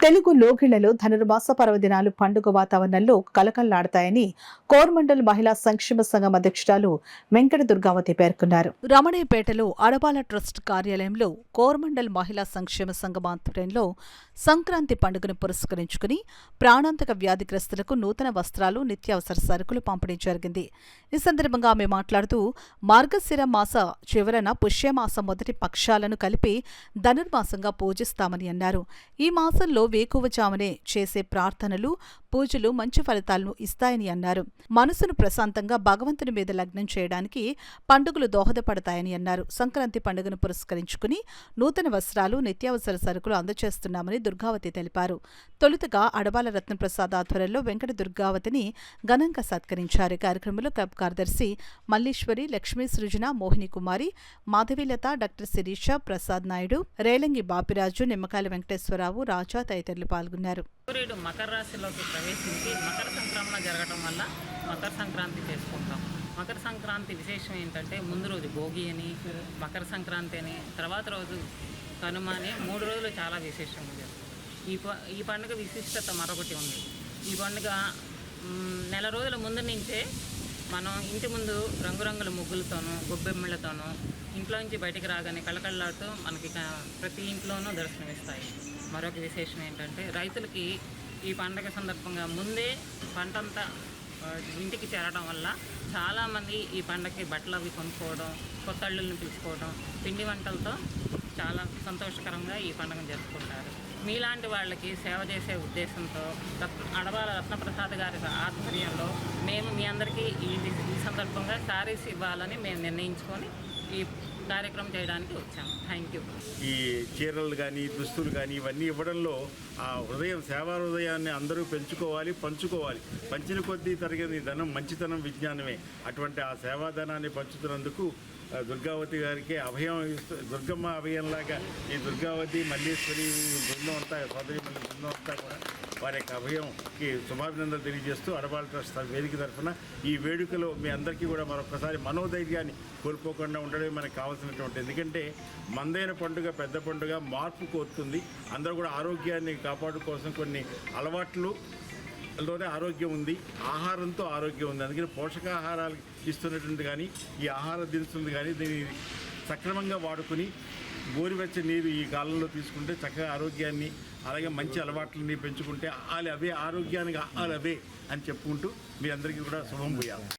తెలుగు లోగిళ్లలో ధనుర్మాస పర్వదినాలు పండుగ వాతావరణంలో కలకల్లాడతాయని కోరమండల్ మహిళా సంక్షేమ సంఘం అధ్యక్షురాలు వెంకట దుర్గావతి పేర్కొన్నారు. రమణయ్యపేటలో అడబాల ట్రస్ట్ కార్యాలయంలో కోరమండల్ మహిళా సంక్షేమ సంఘం ఆధ్వర్యంలో సంక్రాంతి పండుగను పురస్కరించుకుని ప్రాణాంతక వ్యాధిగ్రస్తులకు నూతన వస్త్రాలు, నిత్యావసర సరుకులు పంపిణీ జరిగింది. ఈ సందర్భంగా ఆమె మాట్లాడుతూ మార్గశిర మాస చివరన పుష్యమాసం మొదటి పక్షాలను కలిపి ధనుర్మాసంగా పూజిస్తామని అన్నారు. ఈ మాసంలో వేకువజామునే చేసే ప్రార్థనలు, పూజలు మంచి ఫలితాలను ఇస్తాయని అన్నారు. మనసును ప్రశాంతంగా భగవంతుని మీద లగ్నం చేయడానికి పండుగలు దోహదపడతాయని అన్నారు. సంక్రాంతి పండుగను పురస్కరించుకుని నూతన వస్త్రాలు, నిత్యావసర సరుకులు అందజేస్తున్నామని దుర్గావతి తెలిపారు. తొలుతగా అడబాల రత్నప్రసాద్ ఆధ్వర్యంలో వెంకట దుర్గావతిని ఘనంగా సత్కరించారు. కార్యక్రమంలో క్లబ్ కార్యదర్శి మల్లీశ్వరి, లక్ష్మీ సృజన, మోహిని కుమారి, మాధవీలత, డాక్టర్ శిరీష, ప్రసాద్ నాయుడు, రేలంగి బాపిరాజు, నిమ్మకాయల వెంకటేశ్వరరావు, రాజా తదితరులు పాల్గొన్నారు. సూర్యుడు మకర రాశిలోకి ప్రవేశించి మకర సంక్రమణ జరగడం వల్ల మకర సంక్రాంతి చేసుకుంటాం. మకర సంక్రాంతి విశేషం ఏంటంటే ముందు రోజు భోగి అని, మకర సంక్రాంతి అని, తర్వాత రోజు కనుమ అని 3 రోజులు చాలా విశేషంగా చేస్తాం. ఈ పండుగ విశిష్టత మరొకటి ఉంది. ఈ పండుగ నెల రోజుల ముందు నుంచే మనం ఇంటి ముందు రంగురంగుల ముగ్గులతోనూ, గొబ్బెమ్మలతోనూ ఇంట్లో నుంచి బయటికి రాగానే కళకళలాడుతూ మనకి ప్రతి ఇంట్లోనూ దర్శనమిస్తాయి. మరొక విశేషం ఏంటంటే రైతులకి ఈ పండుగ సందర్భంగా ముందే పంటంతా ఇంటికి చేరడం వల్ల చాలామంది ఈ పండగకి బట్టలు అవి కొనుక్కోవడం, కొత్త అల్లుల్ని పిలుచుకోవడం, పిండి వంటలతో చాలా సంతోషకరంగా ఈ పండుగను జరుపుకుంటారు. మీలాంటి వాళ్ళకి సేవ చేసే ఉద్దేశంతో అడబాల రత్నప్రసాద్ గారి ఆధ్వర్యంలో మేము మీ అందరికీ ఈ సందర్భంగా శారీస్ ఇవ్వాలని మేము నిర్ణయించుకొని ఈ కార్యక్రమం చేయడానికి వచ్చాము. Thank you. ఈ చీరలు కానీ, దుస్తులు కానీ ఇవన్నీ ఇవ్వడంలో ఆ సేవా హృదయాన్ని అందరూ పెంచుకోవాలి, పంచుకోవాలి. పంచిన కొద్దీ తరగని ధనం మంచితనం, విజ్ఞానమే. అటువంటి ఆ సేవాధనాన్ని పంచుతున్నందుకు దుర్గావతి గారికి అభయం దుర్గమ్మ అభయంలాగా ఈ దుర్గావతి, మల్లేశ్వరి బృందం అంతా, సోదరి మల్లి బృందం అంతా కూడా వారి యొక్క అభయంకి శుభాభినందనలు తెలియజేస్తూ అడబాల ట్రస్ట్ వేదిక తరఫున ఈ వేడుకలో మీ అందరికీ కూడా మరొకసారి మనోధైర్యాన్ని కోల్పోకుండా ఉండడమే మనకు కావాల్సినటువంటి. ఎందుకంటే మందైన పండుగ, పెద్ద పండుగ, మార్పు కోరుతుంది. అందరూ కూడా ఆరోగ్యాన్ని కాపాడుకోసం కొన్ని అలవాట్లు లోనే ఆరోగ్యం ఉంది, ఆహారంతో ఆరోగ్యం ఉంది. అందుకని పోషకాహారాలు ఇస్తున్నటువంటి కానీ ఈ ఆహార దినుసులు కానీ దీన్ని సక్రమంగా వాడుకుని గోరువెచ్చని నీరు ఈ కాలంలో తీసుకుంటే చక్కగా ఆరోగ్యాన్ని, అలాగే మంచి అలవాట్లని పెంచుకుంటే అవే ఆరోగ్యానికి అవే అని చెప్పుకుంటూ మీ అందరికీ కూడా శుభం పోయాలి.